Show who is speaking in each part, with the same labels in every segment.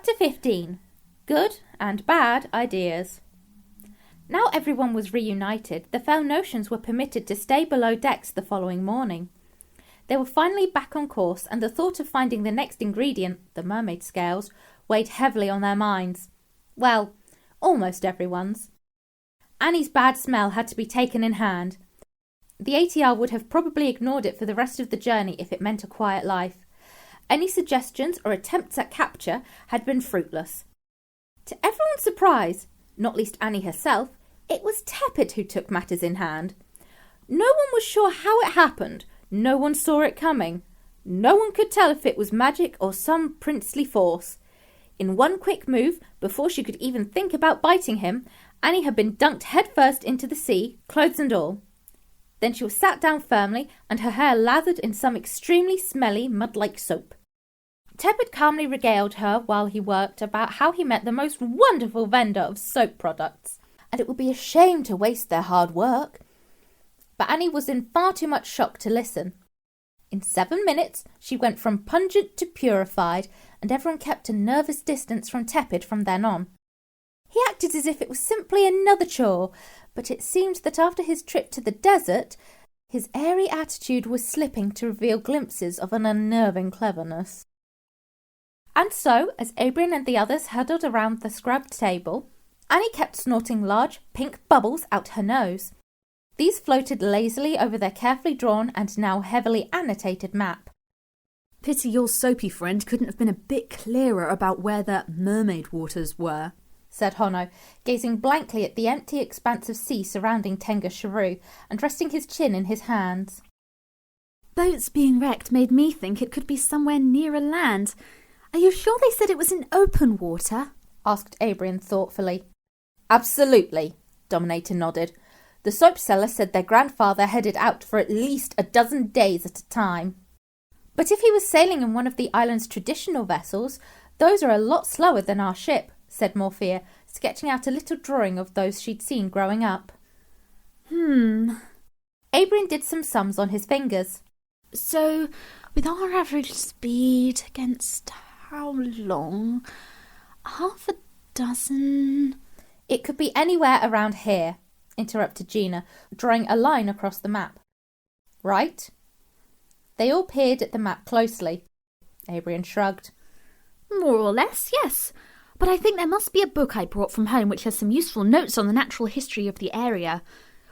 Speaker 1: Chapter 15. Good and Bad Ideas. Now everyone was reunited, the fell notions were permitted to stay below decks the following morning. They were finally back on course, and the thought of finding the next ingredient, the mermaid scales, weighed heavily on their minds. Well, almost everyone's. Annie's bad smell had to be taken in hand. The ATR would have probably ignored it for the rest of the journey if it meant a quiet life. Any suggestions or attempts at capture had been fruitless. To everyone's surprise, not least Annie herself, it was Tepid who took matters in hand. No one was sure how it happened. No one saw it coming. No one could tell if it was magic or some princely force. In one quick move, before she could even think about biting him, Annie had been dunked headfirst into the sea, clothes and all. Then she was sat down firmly, and her hair lathered in some extremely smelly, mud-like soap. Tepid calmly regaled her while he worked about how he met the most wonderful vendor of soap products, and it would be a shame to waste their hard work. But Annie was in far too much shock to listen. In 7 minutes, she went from pungent to purified, and everyone kept a nervous distance from Tepid from then on. He acted as if it was simply another chore, but it seemed that after his trip to the desert, his airy attitude was slipping to reveal glimpses of an unnerving cleverness. And so, as Abrian and the others huddled around the scrubbed table, Annie kept snorting large pink bubbles out her nose. These floated lazily over their carefully drawn and now heavily annotated map.
Speaker 2: Pity your soapy friend couldn't have been a bit clearer about where the mermaid waters were,
Speaker 1: said Honno, gazing blankly at the empty expanse of sea surrounding Tenga Shrew and resting his chin in his hands.
Speaker 2: Boats being wrecked made me think it could be somewhere nearer land. Are you sure they said it was in open water?
Speaker 1: Asked Abrian thoughtfully. Absolutely, Dominator nodded. The soap seller said their grandfather headed out for at least a dozen days at a time. But if he was sailing in one of the island's traditional vessels, those are a lot slower than our ship, said Morphea, sketching out a little drawing of those she'd seen growing up.
Speaker 2: Abrian
Speaker 1: did some sums on his fingers.
Speaker 2: So, with our average speed against how long? Half a dozen?
Speaker 1: It could be anywhere around here, interrupted Gina, drawing a line across the map. Right? They all peered at the map closely. Abrian shrugged.
Speaker 2: More or less, yes. But I think there must be a book I brought from home which has some useful notes on the natural history of the area.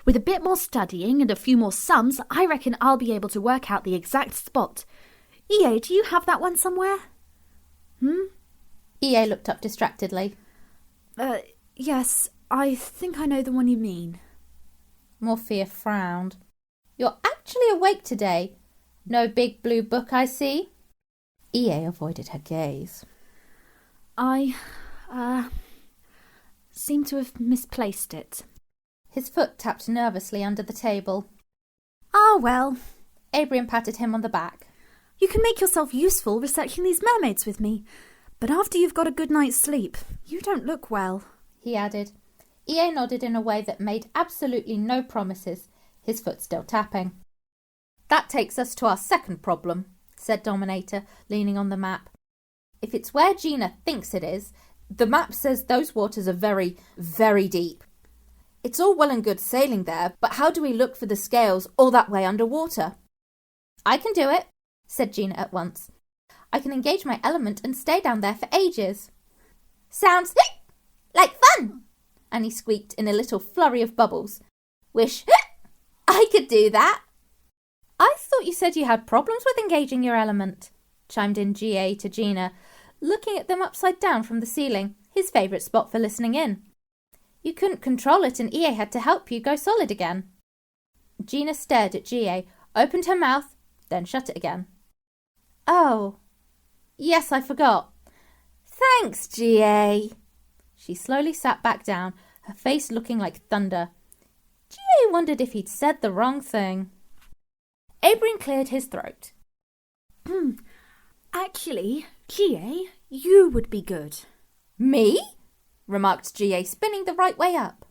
Speaker 2: With a bit more studying and a few more sums, I reckon I'll be able to work out the exact spot. EA, do you have that one somewhere?
Speaker 1: EA looked up distractedly.
Speaker 2: Yes, I think I know the one you mean.
Speaker 1: Morphea frowned. You're actually awake today. No big blue book, I see. EA avoided her gaze.
Speaker 2: I seem to have misplaced it.
Speaker 1: His foot tapped nervously under the table.
Speaker 2: Ah, well.
Speaker 1: Abrian patted him on the back.
Speaker 2: You can make yourself useful researching these mermaids with me. But after you've got a good night's sleep, you don't look well,
Speaker 1: he added. EA nodded in a way that made absolutely no promises, his foot still tapping. That takes us to our second problem, said Dominator, leaning on the map. If it's where Gina thinks it is, the map says those waters are very, very deep. It's all well and good sailing there, but how do we look for the scales all that way underwater? I can do it, said Gina at once. I can engage my element and stay down there for ages. Sounds like fun, Annie squeaked in a little flurry of bubbles. Wish I could do that. I thought you said you had problems with engaging your element, chimed in GA to Gina, looking at them upside down from the ceiling, his favourite spot for listening in. You couldn't control it and EA had to help you go solid again. Gina stared at GA, opened her mouth, then shut it again. Oh, yes, I forgot. Thanks, GA. She slowly sat back down, her face looking like thunder. GA wondered if he'd said the wrong thing. Abrian cleared his throat.
Speaker 2: Actually, GA, you would be good.
Speaker 1: Me? Remarked GA, spinning the right way up.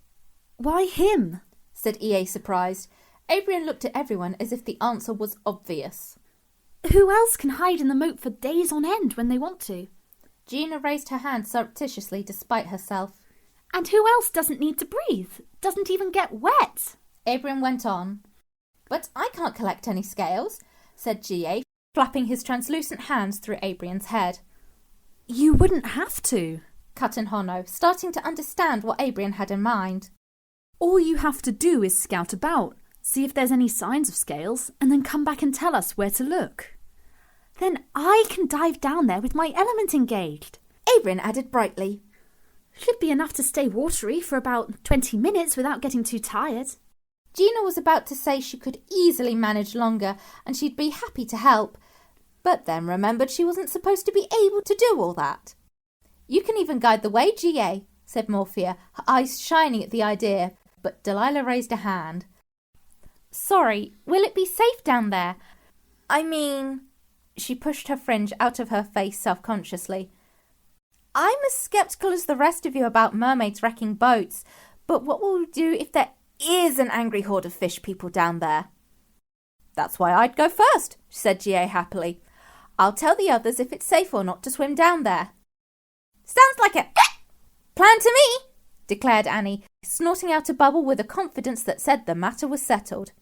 Speaker 2: Why him?
Speaker 1: Said EA, surprised. Abrian looked at everyone as if the answer was obvious.
Speaker 2: Who else can hide in the moat for days on end when they want to?
Speaker 1: Gina raised her hand surreptitiously despite herself.
Speaker 2: And who else doesn't need to breathe? Doesn't even get wet?
Speaker 1: Abram went on. But I can't collect any scales, said G.A., flapping his translucent hands through Abrian's head.
Speaker 2: You wouldn't have to,
Speaker 1: cut in Honno, starting to understand what Abrian had in mind.
Speaker 2: All you have to do is scout about, see if there's any signs of scales, and then come back and tell us where to look. Then I can dive down there with my element engaged.
Speaker 1: Abrian added brightly.
Speaker 2: Should be enough to stay watery for about 20 minutes without getting too tired.
Speaker 1: Gina was about to say she could easily manage longer and she'd be happy to help, but then remembered she wasn't supposed to be able to do all that. You can even guide the way, G.A., said Morphea, her eyes shining at the idea, but Delilah raised a hand. Sorry, will it be safe down there? I mean... She pushed her fringe out of her face self-consciously. I'm as sceptical as the rest of you about mermaids wrecking boats, but what will we do if there is an angry horde of fish people down there? That's why I'd go first, said G.A. happily. I'll tell the others if it's safe or not to swim down there. Sounds like a plan to me, declared Annie, snorting out a bubble with a confidence that said the matter was settled.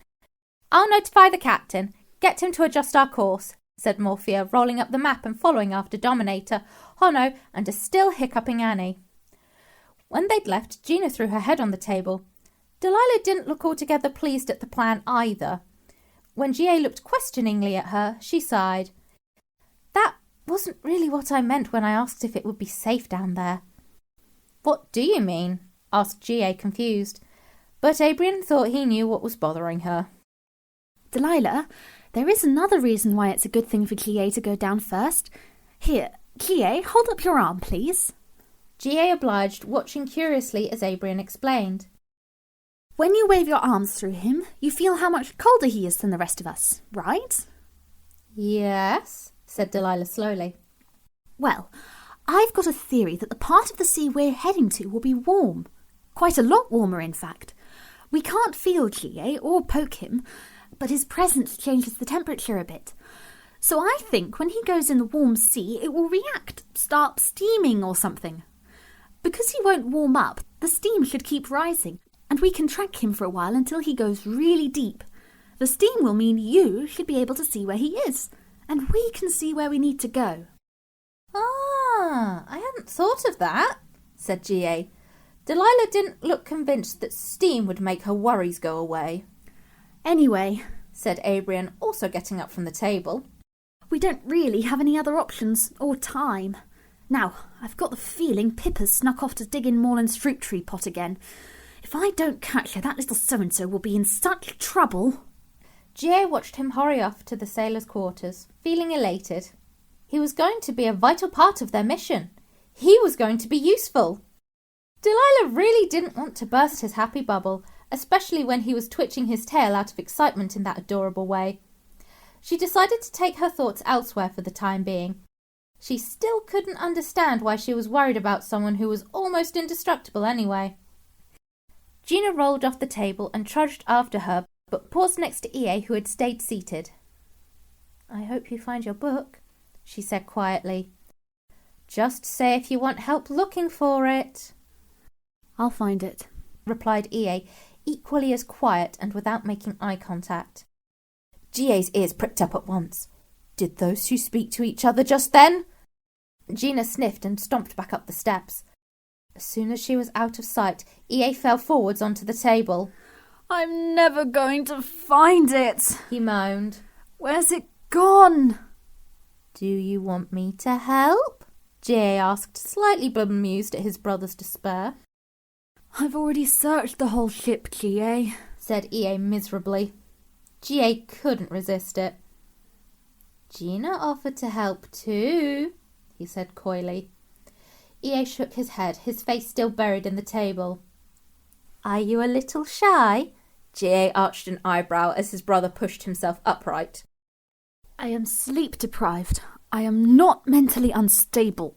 Speaker 1: I'll notify the captain, get him to adjust our course, said Morphea, rolling up the map and following after Dominator, Honno, and a still hiccuping Annie. When they'd left, Gina threw her head on the table. Delilah didn't look altogether pleased at the plan either. When G.A. looked questioningly at her, she sighed. That wasn't really what I meant when I asked if it would be safe down there. What do you mean? Asked G.A. confused. But Abrian thought he knew what was bothering her.
Speaker 2: Delilah, there is another reason why it's a good thing for G.A. to go down first. Here, G.A., hold up your arm, please.
Speaker 1: G.A. obliged, watching curiously as Abrian explained.
Speaker 2: When you wave your arms through him, you feel how much colder he is than the rest of us, right?
Speaker 1: Yes, said Delilah slowly.
Speaker 2: Well, I've got a theory that the part of the sea we're heading to will be warm. Quite a lot warmer, in fact. We can't feel G.A. or poke him, but his presence changes the temperature a bit. So I think when he goes in the warm sea, it will react, start steaming or something. Because he won't warm up, the steam should keep rising, and we can track him for a while until he goes really deep. The steam will mean you should be able to see where he is, and we can see where we need to go.
Speaker 1: Ah, I hadn't thought of that, said G.A. Delilah didn't look convinced that steam would make her worries go away.
Speaker 2: Anyway,
Speaker 1: said Abrian, also getting up from the table,
Speaker 2: we don't really have any other options, or time. Now, I've got the feeling Pippa's snuck off to dig in Morland's fruit tree pot again. If I don't catch her, that little so-and-so will be in such trouble.
Speaker 1: G.A. watched him hurry off to the sailors' quarters, feeling elated. He was going to be a vital part of their mission. He was going to be useful. Delilah really didn't want to burst his happy bubble, especially when he was twitching his tail out of excitement in that adorable way. She decided to take her thoughts elsewhere for the time being. She still couldn't understand why she was worried about someone who was almost indestructible anyway. Gina rolled off the table and trudged after her, but paused next to E.A., who had stayed seated. I hope you find your book, she said quietly. Just say if you want help looking for it.
Speaker 2: I'll find it,
Speaker 1: replied E.A., equally as quiet and without making eye contact. G.A.'s ears pricked up at once. Did those two speak to each other just then? Gina sniffed and stomped back up the steps. As soon as she was out of sight, E.A. fell forwards onto the table.
Speaker 2: I'm never going to find it,
Speaker 1: he moaned.
Speaker 2: Where's it gone?
Speaker 1: Do you want me to help? G.A. asked, slightly bemused at his brother's despair.
Speaker 2: I've already searched the whole ship, G.A.,
Speaker 1: said E.A. miserably. G.A. couldn't resist it. Gina offered to help too, he said coyly. E.A. shook his head, his face still buried in the table. Are you a little shy? G.A. arched an eyebrow as his brother pushed himself upright.
Speaker 2: I am sleep-deprived. I am not mentally unstable.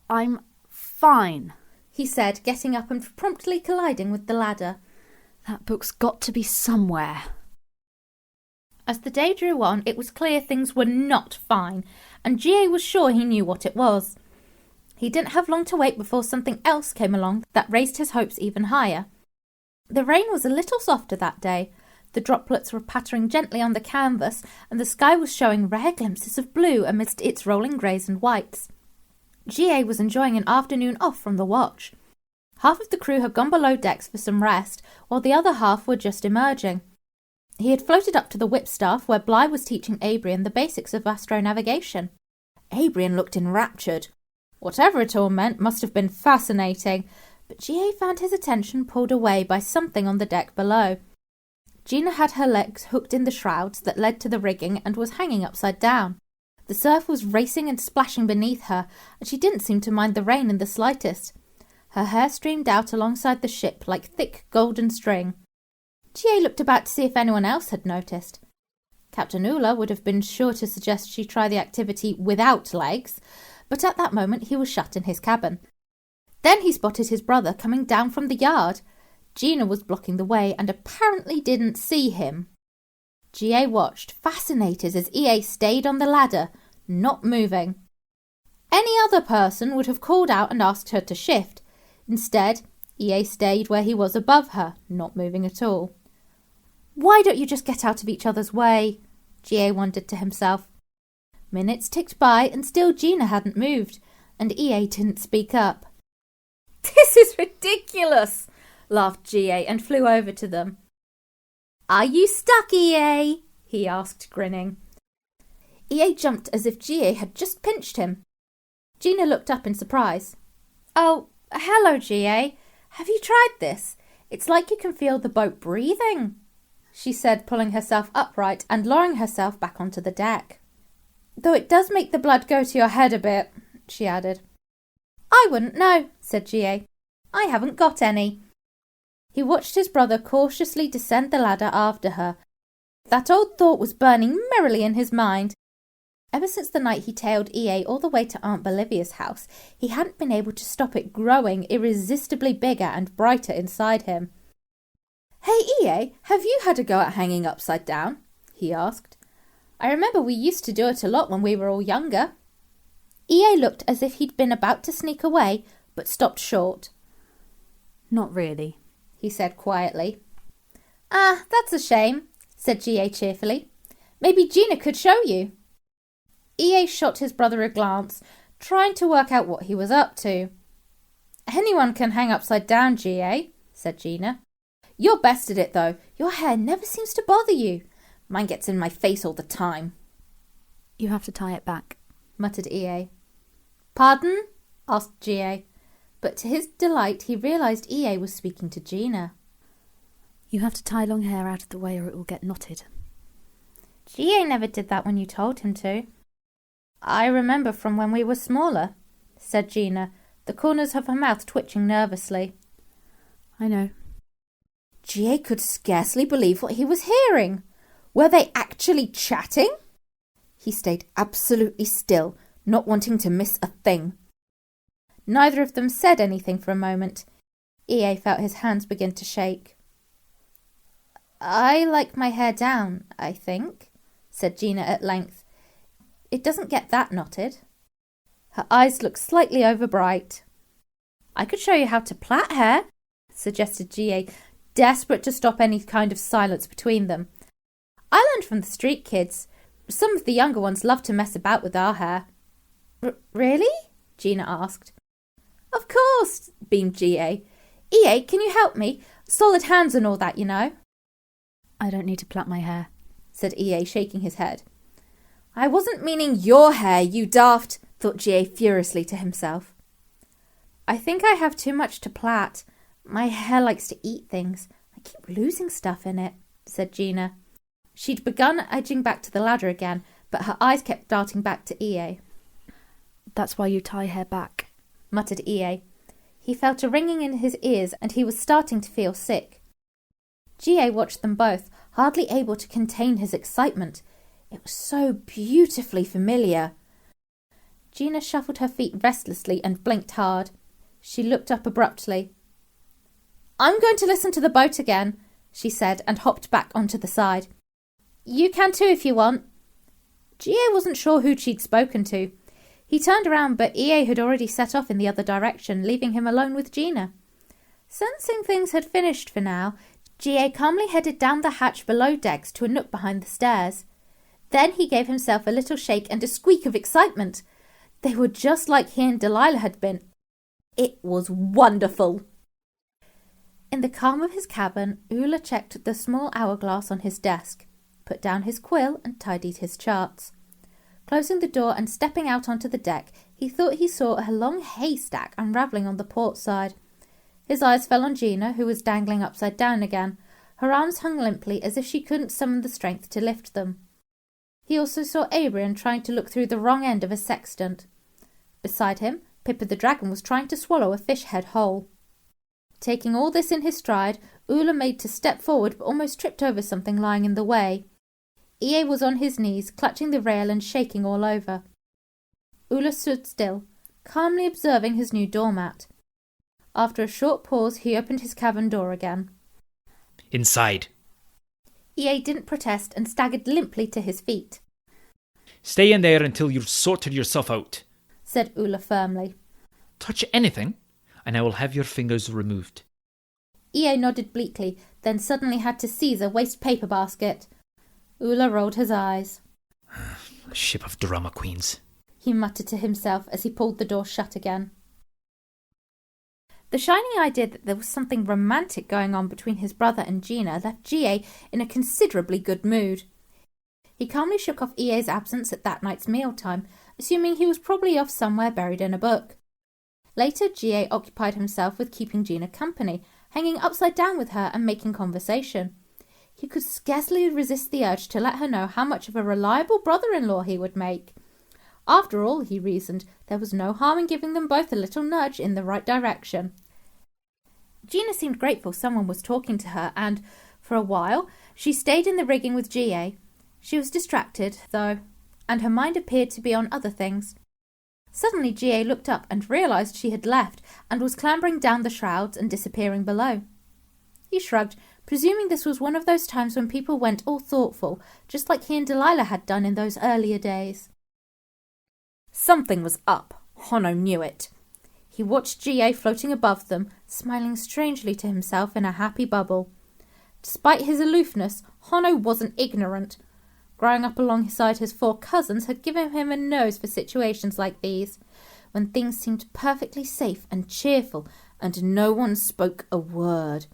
Speaker 2: I'm fine,
Speaker 1: he said, getting up and promptly colliding with the ladder.
Speaker 2: That book's got to be somewhere.
Speaker 1: As the day drew on, it was clear things were not fine, and G.A. was sure he knew what it was. He didn't have long to wait before something else came along that raised his hopes even higher. The rain was a little softer that day. The droplets were pattering gently on the canvas, and the sky was showing rare glimpses of blue amidst its rolling greys and whites. G.A. was enjoying an afternoon off from the watch. Half of the crew had gone below decks for some rest, while the other half were just emerging. He had floated up to the whipstaff, where Bligh was teaching Adrian the basics of astronavigation. Adrian looked enraptured. Whatever it all meant must have been fascinating, but G.A. found his attention pulled away by something on the deck below. Gina had her legs hooked in the shrouds that led to the rigging and was hanging upside down. The surf was racing and splashing beneath her, and she didn't seem to mind the rain in the slightest. Her hair streamed out alongside the ship like thick golden string. G.A. looked about to see if anyone else had noticed. Captain Oola would have been sure to suggest she try the activity without legs, but at that moment he was shut in his cabin. Then he spotted his brother coming down from the yard. Gina was blocking the way and apparently didn't see him. G.A. watched, fascinated, as E.A. stayed on the ladder, not moving. Any other person would have called out and asked her to shift. Instead, E.A. stayed where he was above her, not moving at all. "Why don't you just get out of each other's way?" G.A. wondered to himself. Minutes ticked by and still Gina hadn't moved, and E.A. didn't speak up. "This is ridiculous!" laughed G.A. and flew over to them. "Are you stuck, E.A.?" he asked, grinning. E.A. jumped as if G.A. had just pinched him. Gina looked up in surprise. "Oh, hello, G.A. Have you tried this? It's like you can feel the boat breathing," she said, pulling herself upright and lowering herself back onto the deck. "Though it does make the blood go to your head a bit," she added. "I wouldn't know," said G.A. "I haven't got any." He watched his brother cautiously descend the ladder after her. That old thought was burning merrily in his mind. Ever since the night he tailed E.A. all the way to Aunt Bolivia's house, he hadn't been able to stop it growing irresistibly bigger and brighter inside him. "Hey, E.A., have you had a go at hanging upside down?" he asked. "I remember we used to do it a lot when we were all younger." E.A. looked as if he'd been about to sneak away, but stopped short.
Speaker 2: "Not really,"
Speaker 1: he said quietly. "Ah, that's a shame," said G.A. cheerfully. "Maybe Gina could show you." E.A. shot his brother a glance, trying to work out what he was up to. "Anyone can hang upside down, G.A., said Gina. "You're best at it, though. Your hair never seems to bother you. Mine gets in my face all the time."
Speaker 2: "You have to tie it back,"
Speaker 1: muttered E.A. "Pardon?" asked G.A., but to his delight he realised E.A. was speaking to Gina.
Speaker 2: "You have to tie long hair out of the way or it will get knotted."
Speaker 1: "G.A. never did that when you told him to." "I remember from when we were smaller," said Gina, the corners of her mouth twitching nervously.
Speaker 2: "I know."
Speaker 1: G.A. could scarcely believe what he was hearing. Were they actually chatting? He stayed absolutely still, not wanting to miss a thing. Neither of them said anything for a moment. E.A. felt his hands begin to shake. "I like my hair down, I think," said Gina at length. "It doesn't get that knotted." Her eyes looked slightly overbright. "I could show you how to plait hair," suggested G.A., desperate to stop any kind of silence between them. "I learned from the street kids. Some of the younger ones love to mess about with our hair." Really?" Gina asked. "Of course," beamed G.A. "E.A., can you help me? Solid hands and all that, you know."
Speaker 2: "I don't need to plait my hair,"
Speaker 1: said E.A., shaking his head. "I wasn't meaning your hair, you daft," thought G.A. furiously to himself. "I think I have too much to plait. My hair likes to eat things. I keep losing stuff in it," said Gina. She'd begun edging back to the ladder again, but her eyes kept darting back to E.A.
Speaker 2: "That's why you tie hair back,"
Speaker 1: muttered E.A. He felt a ringing in his ears and he was starting to feel sick. G.A. watched them both, hardly able to contain his excitement. It was so beautifully familiar. Gina shuffled her feet restlessly and blinked hard. She looked up abruptly. "I'm going to listen to the boat again," she said, and hopped back onto the side. "You can too if you want." G.A. wasn't sure who she'd spoken to. He turned around, but EA had already set off in the other direction, leaving him alone with Gina. Sensing things had finished for now, GA calmly headed down the hatch below decks to a nook behind the stairs. Then he gave himself a little shake and a squeak of excitement. They were just like he and Delilah had been. It was wonderful. In the calm of his cabin, Oola checked the small hourglass on his desk, put down his quill and tidied his charts. Closing the door and stepping out onto the deck, he thought he saw a long haystack unravelling on the port side. His eyes fell on Gina, who was dangling upside down again. Her arms hung limply as if she couldn't summon the strength to lift them. He also saw Abrian trying to look through the wrong end of a sextant. Beside him, Pippa the dragon was trying to swallow a fish head whole. Taking all this in his stride, Oola made to step forward but almost tripped over something lying in the way. EA was on his knees, clutching the rail and shaking all over. Oola stood still, calmly observing his new doormat. After a short pause, he opened his cavern door again.
Speaker 3: Inside.
Speaker 1: EA didn't protest and staggered limply to his feet.
Speaker 3: Stay in there until you've sorted yourself out,
Speaker 1: said Oola firmly.
Speaker 3: Touch anything, and I will have your fingers removed.
Speaker 1: EA nodded bleakly, then suddenly had to seize a waste paper basket. Oola rolled his eyes.
Speaker 3: A ship of drama queens,
Speaker 1: he muttered to himself as he pulled the door shut again. The shining idea that there was something romantic going on between his brother and Gina left GA in a considerably good mood. He calmly shook off EA's absence at that night's mealtime, assuming he was probably off somewhere buried in a book. Later, GA occupied himself with keeping Gina company, hanging upside down with her and making conversation. He could scarcely resist the urge to let her know how much of a reliable brother-in-law he would make. After all, he reasoned, there was no harm in giving them both a little nudge in the right direction. Gina seemed grateful someone was talking to her, and, for a while, she stayed in the rigging with GA. She was distracted, though, and her mind appeared to be on other things. Suddenly GA looked up and realised she had left and was clambering down the shrouds and disappearing below. He shrugged, presuming this was one of those times when people went all thoughtful, just like he and Delilah had done in those earlier days. Something was up. Honno knew it. He watched GA floating above them, smiling strangely to himself in a happy bubble. Despite his aloofness, Honno wasn't ignorant. Growing up alongside his 4 cousins had given him a nose for situations like these, when things seemed perfectly safe and cheerful, and no one spoke a word.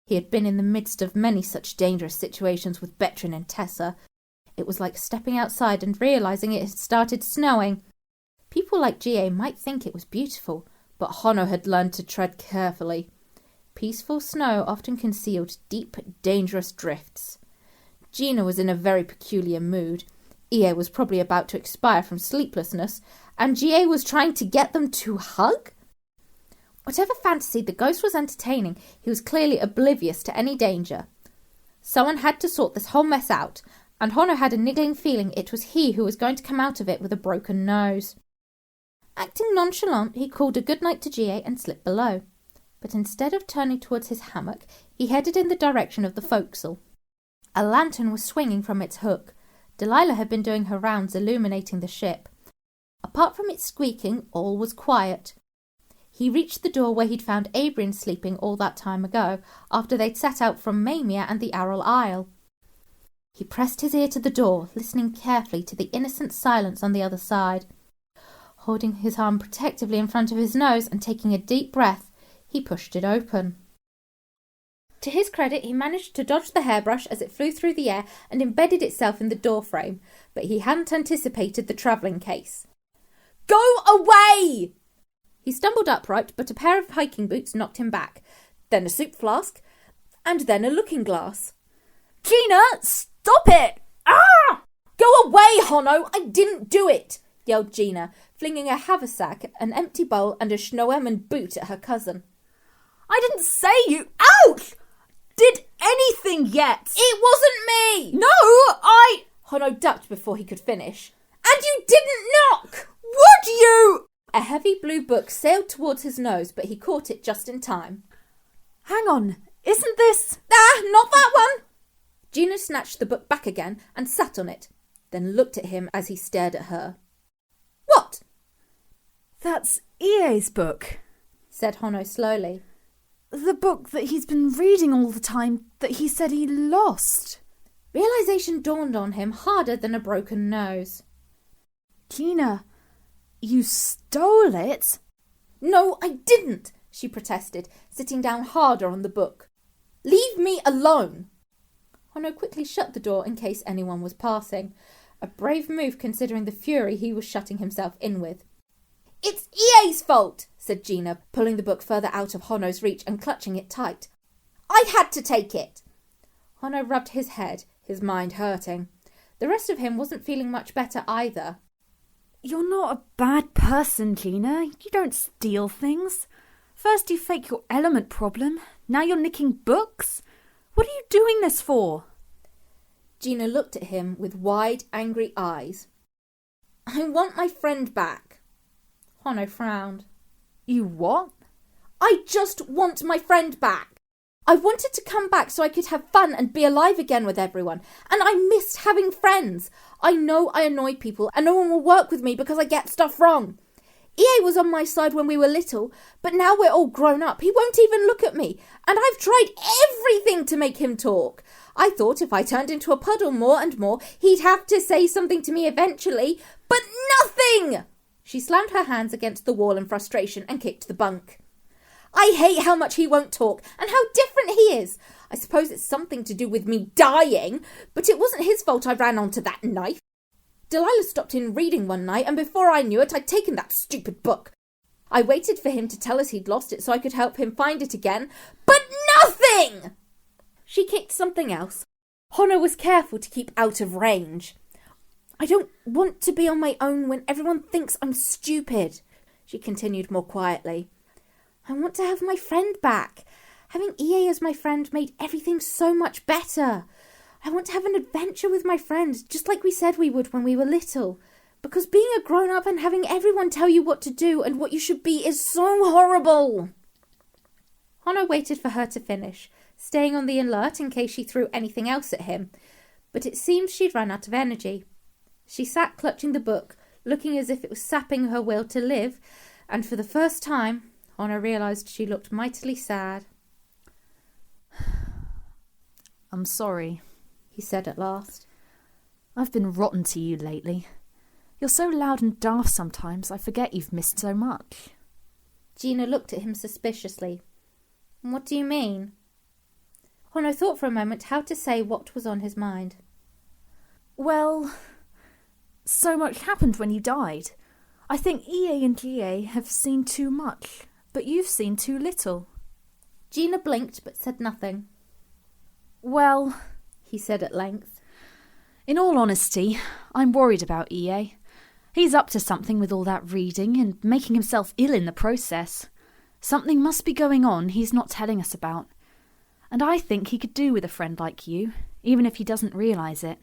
Speaker 1: He had been in the midst of many such dangerous situations with Betrin and Tessa. It was like stepping outside and realising it had started snowing. People like GA might think it was beautiful, but Honno had learned to tread carefully. Peaceful snow often concealed deep, dangerous drifts. Gina was in a very peculiar mood. EA was probably about to expire from sleeplessness, and GA was trying to get them to hug? Whatever fantasy the ghost was entertaining, he was clearly oblivious to any danger. Someone had to sort this whole mess out, and Honno had a niggling feeling it was he who was going to come out of it with a broken nose. Acting nonchalant, he called a good night to GA and slipped below. But instead of turning towards his hammock, he headed in the direction of the forecastle. A lantern was swinging from its hook. Delilah had been doing her rounds illuminating the ship. Apart from its squeaking, all was quiet. He reached the door where he'd found Abrian sleeping all that time ago, after they'd set out from Maemia and the Aral Isle. He pressed his ear to the door, listening carefully to the innocent silence on the other side. Holding his arm protectively in front of his nose and taking a deep breath, he pushed it open. To his credit, he managed to dodge the hairbrush as it flew through the air and embedded itself in the door frame, but he hadn't anticipated the travelling case. "Go away!" He stumbled upright, but a pair of hiking boots knocked him back, then a soup flask, and then a looking-glass. "Gina, stop it! Ah! Go away, Honno! I didn't do it!" yelled Gina, flinging a haversack, an empty bowl, and a Schnoemann boot at her cousin.
Speaker 2: I didn't say you... Ouch! Did anything yet?
Speaker 1: It wasn't me!
Speaker 2: No,
Speaker 1: Honno ducked before he could finish. And you didn't knock!
Speaker 2: Would you?
Speaker 1: A heavy blue book sailed towards his nose, but he caught it just in time.
Speaker 2: Hang on, isn't this...
Speaker 1: Not that one! Gina snatched the book back again and sat on it, then looked at him as he stared at her. What?
Speaker 4: That's EA's book,
Speaker 1: said Honno slowly.
Speaker 4: The book that he's been reading all the time that he said he lost.
Speaker 1: Realization dawned on him harder than a broken nose.
Speaker 4: Gina, you stole it?
Speaker 1: No, I didn't, she protested, sitting down harder on the book. Leave me alone. Honno quickly shut the door in case anyone was passing. A brave move considering the fury he was shutting himself in with. It's EA's fault, said Gina, pulling the book further out of Honno's reach and clutching it tight. I had to take it. Honno rubbed his head, his mind hurting. The rest of him wasn't feeling much better either.
Speaker 4: You're not a bad person, Gina. You don't steal things. First you fake your element problem, now you're nicking books. What are you doing this for?
Speaker 1: Gina looked at him with wide, angry eyes. I want my friend back. Honno frowned.
Speaker 4: You what?
Speaker 1: I just want my friend back. I wanted to come back so I could have fun and be alive again with everyone. And I missed having friends. I know I annoy people and no one will work with me because I get stuff wrong. EA was on my side when we were little, but now we're all grown up. He won't even look at me. And I've tried everything to make him talk. I thought if I turned into a puddle more and more, he'd have to say something to me eventually. But nothing! She slammed her hands against the wall in frustration and kicked the bunk. I hate how much he won't talk and how different he is. I suppose it's something to do with me dying, but it wasn't his fault I ran onto that knife. Delilah stopped in reading one night, and before I knew it, I'd taken that stupid book. I waited for him to tell us he'd lost it so I could help him find it again, but nothing! She kicked something else. Honno was careful to keep out of range. I don't want to be on my own when everyone thinks I'm stupid, she continued more quietly. I want to have my friend back. Having EA as my friend made everything so much better. I want to have an adventure with my friends, just like we said we would when we were little. Because being a grown-up and having everyone tell you what to do and what you should be is so horrible. Honno waited for her to finish, staying on the alert in case she threw anything else at him. But it seemed she'd run out of energy. She sat clutching the book, looking as if it was sapping her will to live, and for the first time, Honno realised she looked mightily sad.
Speaker 4: I'm sorry,
Speaker 1: he said at last.
Speaker 4: I've been rotten to you lately. You're so loud and daft sometimes, I forget you've missed so much.
Speaker 1: Gina looked at him suspiciously. What do you mean? Honno thought for a moment how to say what was on his mind.
Speaker 4: Well, so much happened when you died. I think EA and GA have seen too much, but you've seen too little.
Speaker 1: Gina blinked but said nothing.
Speaker 4: Well,
Speaker 1: he said at length.
Speaker 4: In all honesty, I'm worried about EA. He's up to something with all that reading and making himself ill in the process. Something must be going on he's not telling us about. And I think he could do with a friend like you, even if he doesn't realise it.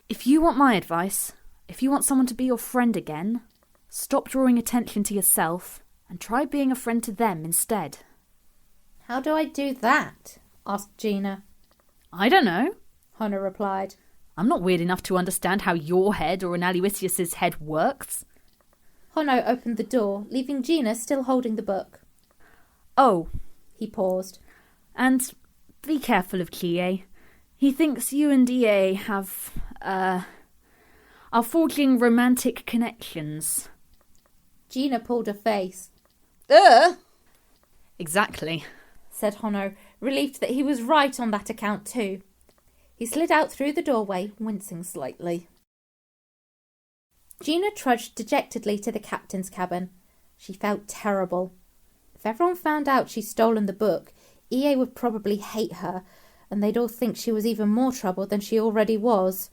Speaker 4: If you want my advice, if you want someone to be your friend again, stop drawing attention to yourself and try being a friend to them instead.
Speaker 1: How do I do that? Asked Gina.
Speaker 4: I don't know,
Speaker 1: Honno replied.
Speaker 4: I'm not weird enough to understand how your head or an Aluicious' head works.
Speaker 1: Honno opened the door, leaving Gina still holding the book.
Speaker 4: Oh,
Speaker 1: he paused.
Speaker 4: And be careful of GA. He thinks you and EA are forging romantic connections.
Speaker 1: Gina pulled a face.
Speaker 4: Exactly,
Speaker 1: said Honno, relieved that he was right on that account too. He slid out through the doorway, wincing slightly. Gina trudged dejectedly to the captain's cabin. She felt terrible. If everyone found out she'd stolen the book, EA would probably hate her, and they'd all think she was even more trouble than she already was.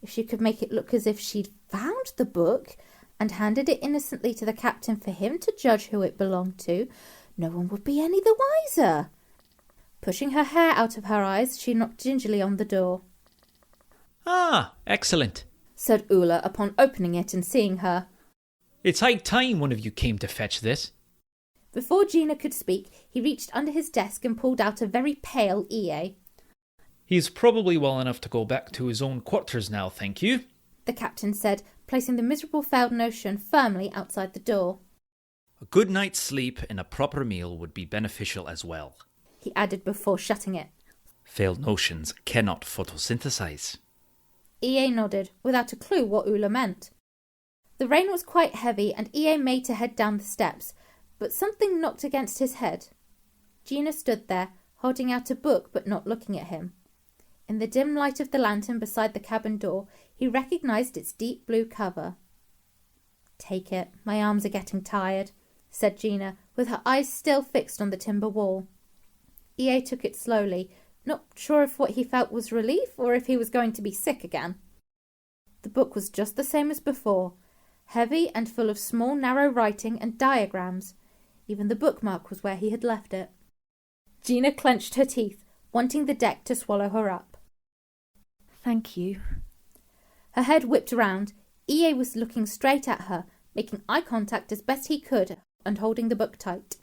Speaker 1: If she could make it look as if she'd found the book and handed it innocently to the captain for him to judge who it belonged to, no one would be any the wiser. Pushing her hair out of her eyes, she knocked gingerly on the door.
Speaker 3: Ah, excellent,
Speaker 1: said Oola upon opening it and seeing her.
Speaker 3: It's high time one of you came to fetch this.
Speaker 1: Before Gina could speak, he reached under his desk and pulled out a very pale EA.
Speaker 3: He's probably well enough to go back to his own quarters now, thank you,
Speaker 1: the captain said, placing the miserable failed notion firmly outside the door.
Speaker 3: A good night's sleep and a proper meal would be beneficial as well,
Speaker 1: he added before shutting it.
Speaker 3: Failed notions cannot photosynthesize.
Speaker 1: EA nodded, without a clue what Oola meant. The rain was quite heavy and EA made to head down the steps, but something knocked against his head. Gina stood there, holding out a book but not looking at him. In the dim light of the lantern beside the cabin door, he recognised its deep blue cover. "Take it, my arms are getting tired," said Gina, with her eyes still fixed on the timber wall. EA took it slowly, not sure if what he felt was relief or if he was going to be sick again. The book was just the same as before, heavy and full of small narrow writing and diagrams. Even the bookmark was where he had left it. Gina clenched her teeth, wanting the deck to swallow her up.
Speaker 4: Thank you.
Speaker 1: Her head whipped round. EA was looking straight at her, making eye contact as best he could and holding the book tight.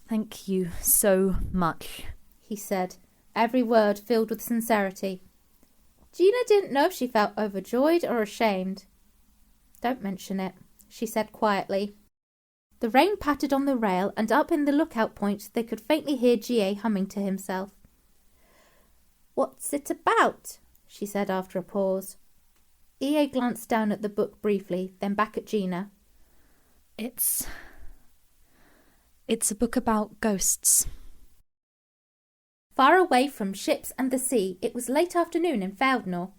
Speaker 4: Thank you so much,
Speaker 1: he said, every word filled with sincerity. Gina didn't know if she felt overjoyed or ashamed. "Don't mention it," she said quietly. The rain pattered on the rail, and up in the lookout point they could faintly hear G.A. humming to himself. "What's it about?" she said after a pause. E.A. glanced down at the book briefly, then back at Gina.
Speaker 4: It's a book about ghosts.
Speaker 1: Far away from ships and the sea, it was late afternoon in Feldnor.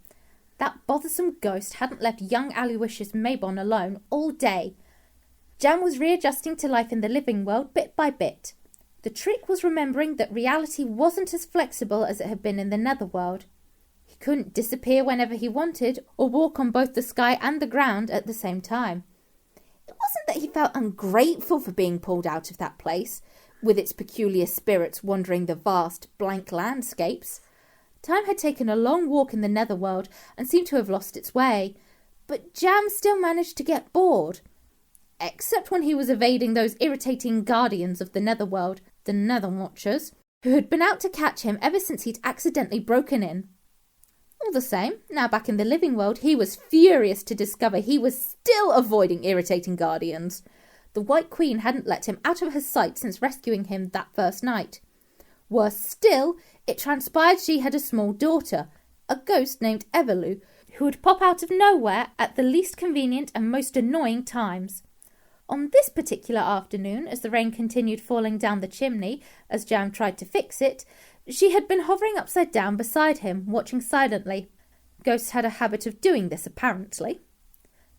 Speaker 1: That bothersome ghost hadn't left young Aluiciuous Mabon alone all day. Jan was readjusting to life in the living world bit by bit. The trick was remembering that reality wasn't as flexible as it had been in the netherworld. He couldn't disappear whenever he wanted or walk on both the sky and the ground at the same time. It wasn't that he felt ungrateful for being pulled out of that place, with its peculiar spirits wandering the vast, blank landscapes. Time had taken a long walk in the netherworld and seemed to have lost its way, but Jam still managed to get bored. Except when he was evading those irritating guardians of the netherworld, the Netherwatchers, who had been out to catch him ever since he'd accidentally broken in. All the same, now back in the living world, he was furious to discover he was still avoiding irritating guardians. The White Queen hadn't let him out of her sight since rescuing him that first night. Worse still, it transpired she had a small daughter, a ghost named Everlu, who would pop out of nowhere at the least convenient and most annoying times. On this particular afternoon, as the rain continued falling down the chimney, as Jam tried to fix it, she had been hovering upside down beside him, watching silently. Ghosts had a habit of doing this, apparently.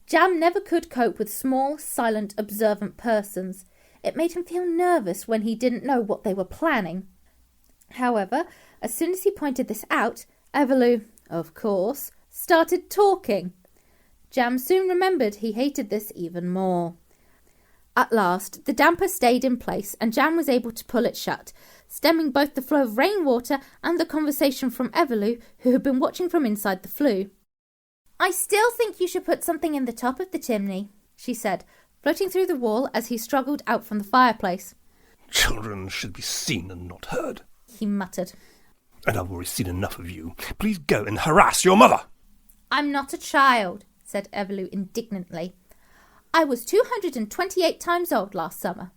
Speaker 1: Jam never could cope with small, silent, observant persons. It made him feel nervous when he didn't know what they were planning. However, as soon as he pointed this out, Everlu, of course, started talking. Jam soon remembered he hated this even more. At last, the damper stayed in place and Jam was able to pull it shut, stemming both the flow of rainwater and the conversation from Everlu, who had been watching from inside the flue. "I still think you should put something in the top of the chimney," she said, floating through the wall as he struggled out from the fireplace.
Speaker 5: "Children should be seen and not heard,"
Speaker 1: he muttered.
Speaker 5: "And I've already seen enough of you. Please go and harass your mother."
Speaker 1: "I'm not a child," said Everlu indignantly. "I was 228 times old last summer."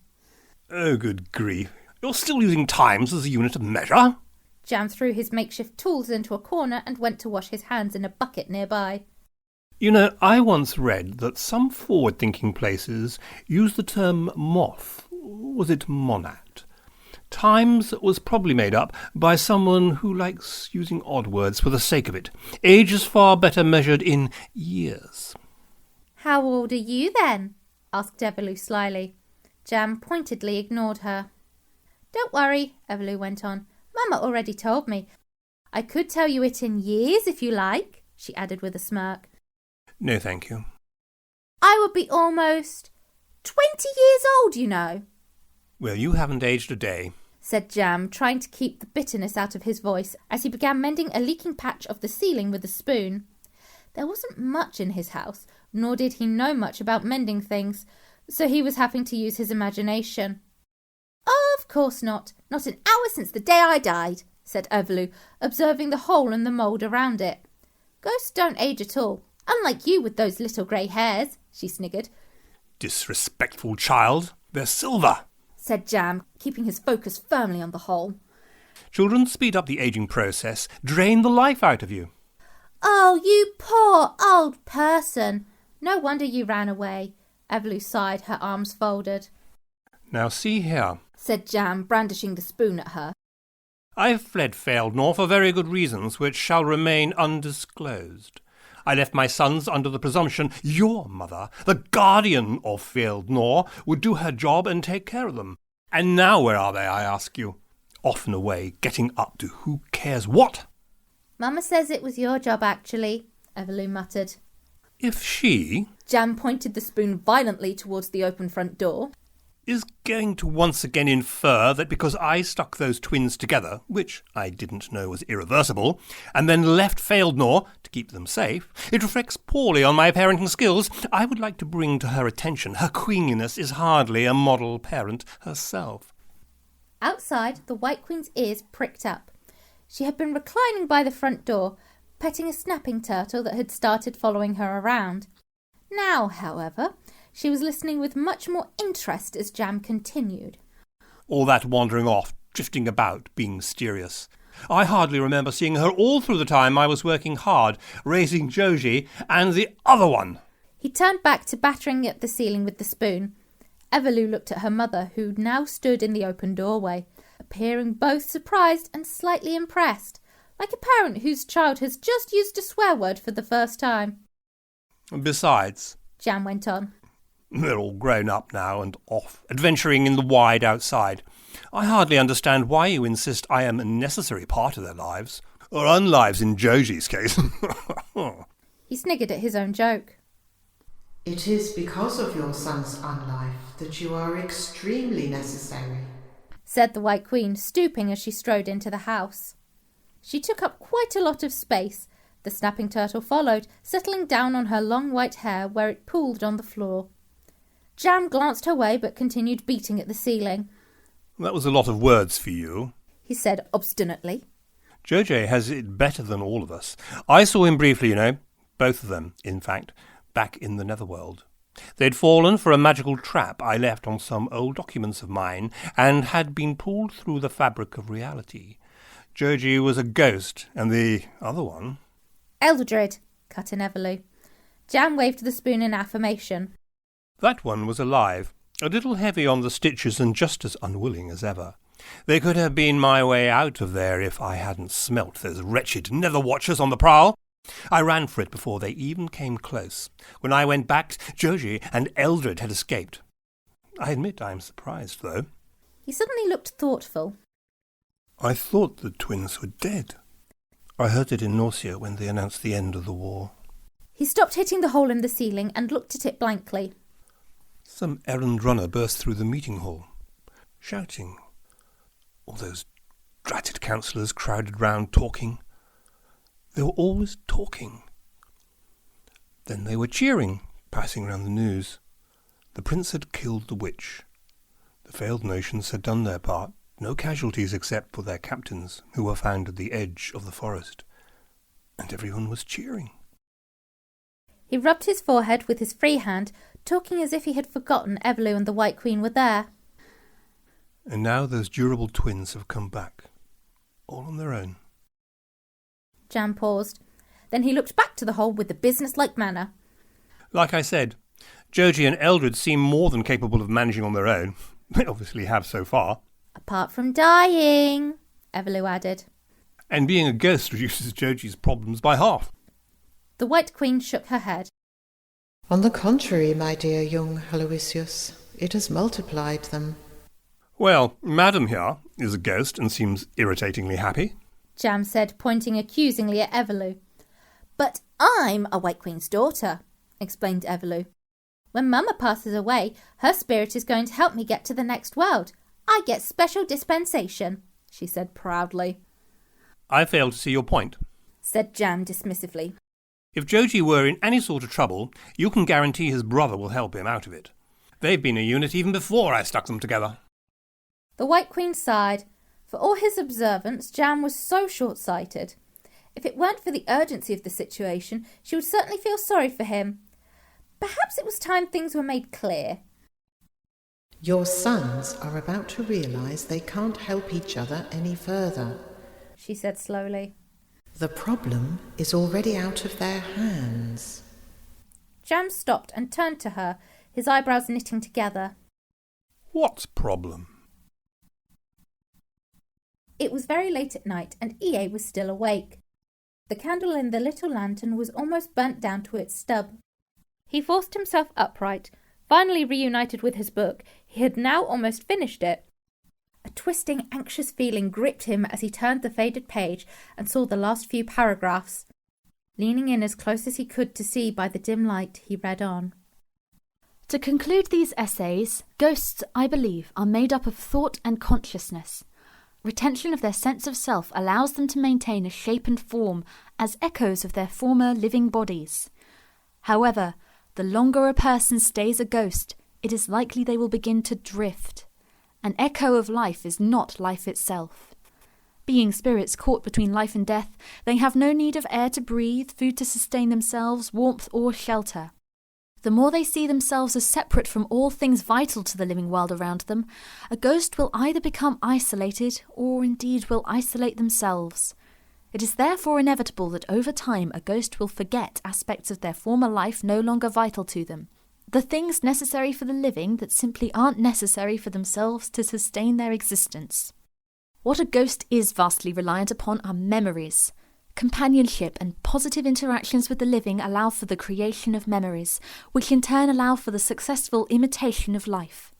Speaker 5: "Oh, good grief. You're still using times as a unit of measure?"
Speaker 1: Jam threw his makeshift tools into a corner and went to wash his hands in a bucket nearby.
Speaker 5: You know, I once read that some forward-thinking places use the term moth. Was it monad? Times was probably made up by someone who likes using odd words for the sake of it. Age is far better measured in years.
Speaker 1: "How old are you, then?" asked Everlu slyly. Jam pointedly ignored her. "Don't worry," Everlu went on. "Mama already told me. I could tell you it in years if you like," she added with a smirk.
Speaker 5: No, thank you.
Speaker 1: "I would be almost 20 years old, you know."
Speaker 5: Well, you haven't aged a day,
Speaker 1: said Jam, trying to keep the bitterness out of his voice as he began mending a leaking patch of the ceiling with a spoon. There wasn't much in his house, nor did he know much about mending things, so he was having to use his imagination. "Of course not. Not an hour since the day I died," said Everlu, observing the hole in the mould around it. "Ghosts don't age at all. Unlike you with those little grey hairs, she sniggered.
Speaker 5: Disrespectful child. They're silver,
Speaker 1: said Jam, keeping his focus firmly on the hole.
Speaker 5: Children speed up the aging process, drain the life out of you.
Speaker 1: Oh, you poor old person. No wonder you ran away. Evelyn sighed, her arms folded.
Speaker 5: Now see here,
Speaker 1: said Jam, brandishing the spoon at her.
Speaker 5: I've fled Fealdnor for very good reasons, which shall remain undisclosed. I left my sons under the presumption your mother, the guardian of Fealdnor, would do her job and take care of them. And now where are they, I ask you? Off and away, getting up to who cares what?
Speaker 1: Mamma says it was your job, actually, Evelyn muttered.
Speaker 5: If she,
Speaker 1: Jam pointed the spoon violently towards the open front door,
Speaker 5: is going to once again infer that because I stuck those twins together, which I didn't know was irreversible, and then left Fealdnor to keep them safe, it reflects poorly on my parenting skills, I would like to bring to her attention her queenliness is hardly a model parent herself.
Speaker 1: Outside, the White Queen's ears pricked up. She had been reclining by the front door, petting a snapping turtle that had started following her around. Now, however, she was listening with much more interest as Jam continued.
Speaker 5: All that wandering off, drifting about, being mysterious. I hardly remember seeing her all through the time I was working hard, raising Joji and the other one.
Speaker 1: He turned back to battering at the ceiling with the spoon. Evelyn looked at her mother, who now stood in the open doorway, appearing both surprised and slightly impressed, like a parent whose child has just used a swear word for the first time.
Speaker 5: Besides,
Speaker 1: Jam went on,
Speaker 5: they're all grown up now and off, adventuring in the wide outside. I hardly understand why you insist I am a necessary part of their lives, or unlives in Joji's case.
Speaker 1: He sniggered at his own joke.
Speaker 6: It is because of your son's unlife that you are extremely necessary,
Speaker 1: said the White Queen, stooping as she strode into the house. She took up quite a lot of space. The snapping turtle followed, settling down on her long white hair where it pooled on the floor. Jam glanced her way but continued beating at the ceiling.
Speaker 5: That was a lot of words for you,
Speaker 1: he said obstinately.
Speaker 5: Joji has it better than all of us. I saw him briefly, you know, both of them, in fact, back in the Netherworld. They'd fallen for a magical trap I left on some old documents of mine and had been pulled through the fabric of reality. Joji was a ghost, and the other one...
Speaker 1: Eldred, cut in Evelyn. Jam waved the spoon in affirmation.
Speaker 5: That one was alive, a little heavy on the stitches and just as unwilling as ever. They could have been my way out of there if I hadn't smelt those wretched nether-watchers on the prowl. I ran for it before they even came close. When I went back, Joji and Eldred had escaped. I admit I'm surprised, though.
Speaker 1: He suddenly looked thoughtful.
Speaker 5: I thought the twins were dead. I heard it in Nausea when they announced the end of the war.
Speaker 1: He stopped hitting the hole in the ceiling and looked at it blankly.
Speaker 5: Some errand runner burst through the meeting hall, shouting. All those dratted councillors crowded round talking. They were always talking. Then they were cheering, passing round the news. The prince had killed the witch. The failed nations had done their part, no casualties except for their captains, who were found at the edge of the forest. And everyone was cheering.
Speaker 1: He rubbed his forehead with his free hand, talking as if he had forgotten Evelyn and the White Queen were there.
Speaker 5: And now those durable twins have come back, all on their own.
Speaker 1: Jam paused. Then he looked back to the hole with a business-like manner.
Speaker 5: Like I said, Joji and Eldred seem more than capable of managing on their own. They obviously have so far.
Speaker 1: Apart from dying, Evelyn added.
Speaker 5: And being a ghost reduces Joji's problems by half.
Speaker 1: The White Queen shook her head.
Speaker 6: On the contrary, my dear young Aluiciuous, it has multiplied them.
Speaker 5: Well, Madam here is a ghost and seems irritatingly happy,
Speaker 1: Jam said, pointing accusingly at Evelyn. But I'm a White Queen's daughter, explained Evelyn. When Mama passes away, her spirit is going to help me get to the next world. I get special dispensation, she said proudly.
Speaker 5: I fail to see your point,
Speaker 1: said Jam dismissively.
Speaker 5: If Joji were in any sort of trouble, you can guarantee his brother will help him out of it. They've been a unit even before I stuck them together.
Speaker 1: The White Queen sighed. For all his observance, Jam was so short-sighted. If it weren't for the urgency of the situation, she would certainly feel sorry for him. Perhaps it was time things were made clear.
Speaker 6: Your sons are about to realise they can't help each other any further,
Speaker 1: she said slowly.
Speaker 6: The problem is already out of their hands.
Speaker 1: Jam stopped and turned to her, his eyebrows knitting together.
Speaker 5: What problem?
Speaker 1: It was very late at night and EA was still awake. The candle in the little lantern was almost burnt down to its stub. He forced himself upright. Finally reunited with his book, he had now almost finished it. A twisting, anxious feeling gripped him as he turned the faded page and saw the last few paragraphs. Leaning in as close as he could to see by the dim light, he read on.
Speaker 4: To conclude these essays, ghosts, I believe, are made up of thought and consciousness. Retention of their sense of self allows them to maintain a shape and form as echoes of their former living bodies. However, the longer a person stays a ghost, it is likely they will begin to drift. An echo of life is not life itself. Being spirits caught between life and death, they have no need of air to breathe, food to sustain themselves, warmth or shelter. The more they see themselves as separate from all things vital to the living world around them, a ghost will either become isolated or indeed will isolate themselves. It is therefore inevitable that over time a ghost will forget aspects of their former life no longer vital to them. The things necessary for the living that simply aren't necessary for themselves to sustain their existence. What a ghost is vastly reliant upon are memories. Companionship and positive interactions with the living allow for the creation of memories, which in turn allow for the successful imitation of life.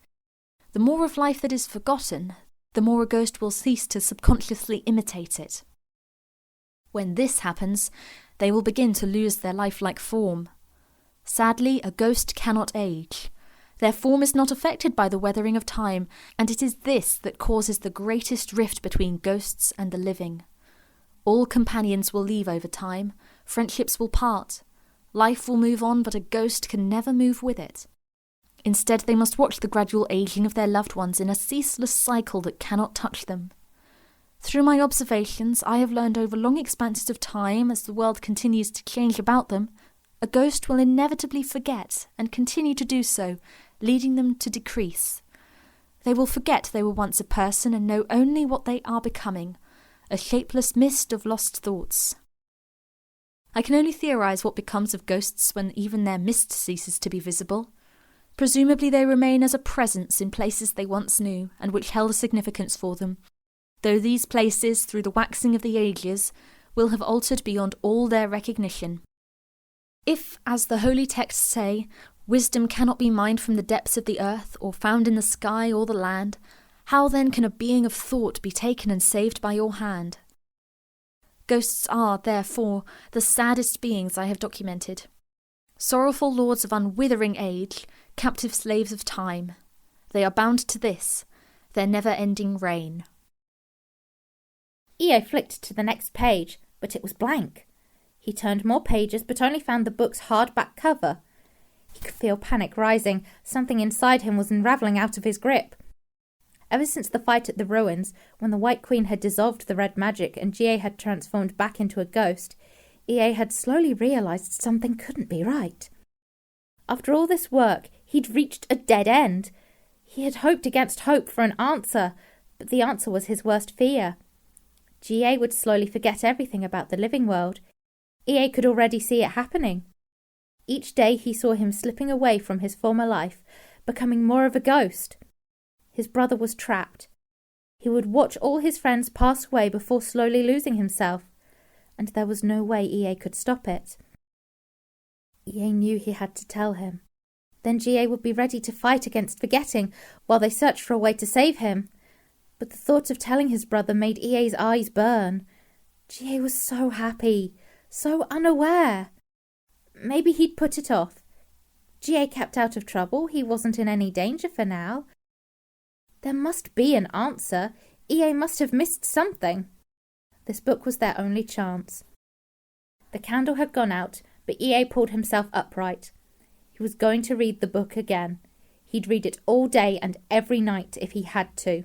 Speaker 4: The more of life that is forgotten, the more a ghost will cease to subconsciously imitate it. When this happens, they will begin to lose their lifelike form. Sadly, a ghost cannot age. Their form is not affected by the weathering of time, and it is this that causes the greatest rift between ghosts and the living. All companions will leave over time, friendships will part, life will move on, but a ghost can never move with it. Instead, they must watch the gradual aging of their loved ones in a ceaseless cycle that cannot touch them. Through my observations, I have learned over long expanses of time, as the world continues to change about them, a ghost will inevitably forget and continue to do so, leading them to decrease. They will forget they were once a person and know only what they are becoming, a shapeless mist of lost thoughts. I can only theorize what becomes of ghosts when even their mist ceases to be visible. Presumably they remain as a presence in places they once knew and which held a significance for them, though these places, through the waxing of the ages, will have altered beyond all their recognition. If, as the holy texts say, wisdom cannot be mined from the depths of the earth or found in the sky or the land, how then can a being of thought be taken and saved by your hand? Ghosts are, therefore, the saddest beings I have documented. Sorrowful lords of unwithering age, captive slaves of time. They are bound to this, their never-ending reign.
Speaker 1: EA flicked to the next page, but it was blank. He turned more pages, but only found the book's hardback cover. He could feel panic rising. Something inside him was unravelling out of his grip. Ever since the fight at the ruins, when the White Queen had dissolved the red magic and GA had transformed back into a ghost, EA had slowly realised something couldn't be right. After all this work, he'd reached a dead end. He had hoped against hope for an answer, but the answer was his worst fear. GA would slowly forget everything about the living world. EA could already see it happening. Each day he saw him slipping away from his former life, becoming more of a ghost. His brother was trapped. He would watch all his friends pass away before slowly losing himself, and there was no way EA could stop it. EA knew he had to tell him. Then GA would be ready to fight against forgetting while they searched for a way to save him. But the thought of telling his brother made EA's eyes burn. GA was so happy, so unaware. Maybe he'd put it off. GA kept out of trouble. He wasn't in any danger for now. There must be an answer. EA must have missed something. This book was their only chance. The candle had gone out, but EA pulled himself upright. He was going to read the book again. He'd read it all day and every night if he had to.